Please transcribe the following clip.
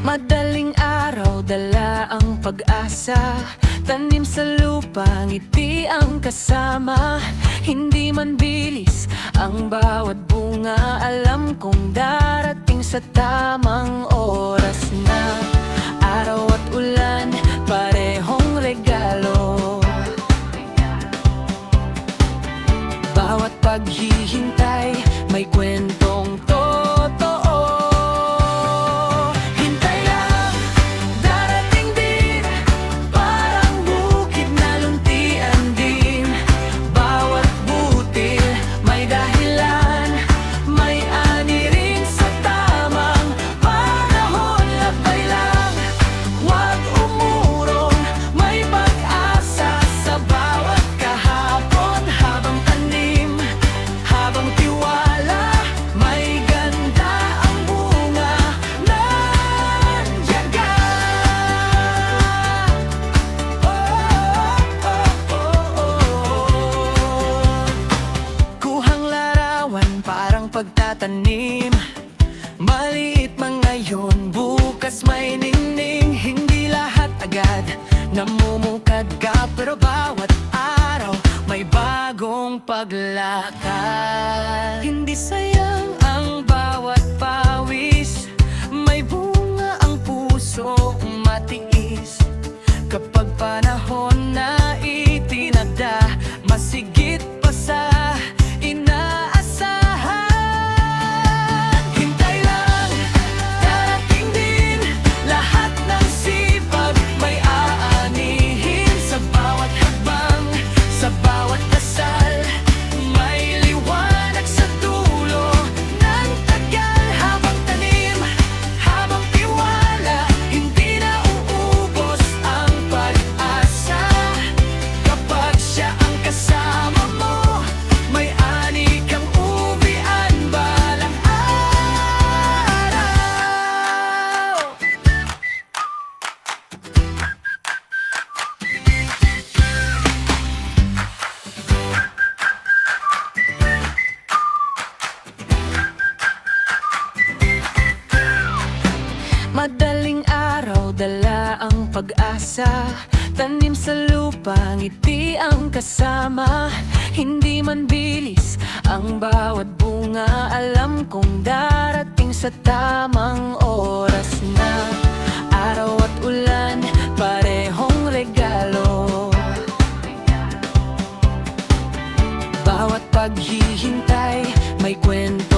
Madaling araw, dala ang pag-asa. Tanim sa lupa, ngiti ang kasama. Hindi man bilis ang bawat bunga, alam kong darating sa tamang oras na. Araw at ulan, parehong regalo. Bawat paghihintay, may kwentong totoo. Hintay lang, darating din, parang bukid na luntian din. Bawat butil, may dahilan, may ani rin sa tamang panahon. Labay lang, huwag umurong, may pag-asa sa bawat kahapon. Habang tanim, habang tiwala, may ganda ang bunga nandiyaga. Kuhang larawan, parang pagtatanim. Maliit man ngayon, bukas may ningning. Hindi lahat agad namumukad ka, pero bawat araw may bagong paglakad. Hindi sayang ang bawat pawis, may bunga ang puso matiis. Kapag panahon na itinagda, masigit pa sa inaasahan. Hintay lang, darating din, lahat ng sipag may aanihin. Sa bawat hakbang, sa bawat dasal, may liwanag sa dulo ng tagal. Habang tanim, habang tiwala, hindi na uubos ang pag-asa. Kapag siya ang kasama mo, may ani kang uwian balang araw. Madaling araw, dala ang pag-asa. Tanim sa lupa, ngiti ang kasama. Hindi man bilis ang bawat bunga, alam kong darating sa tamang oras na. Araw at ulan, parehong regalo. Bawat paghihintay, may kwento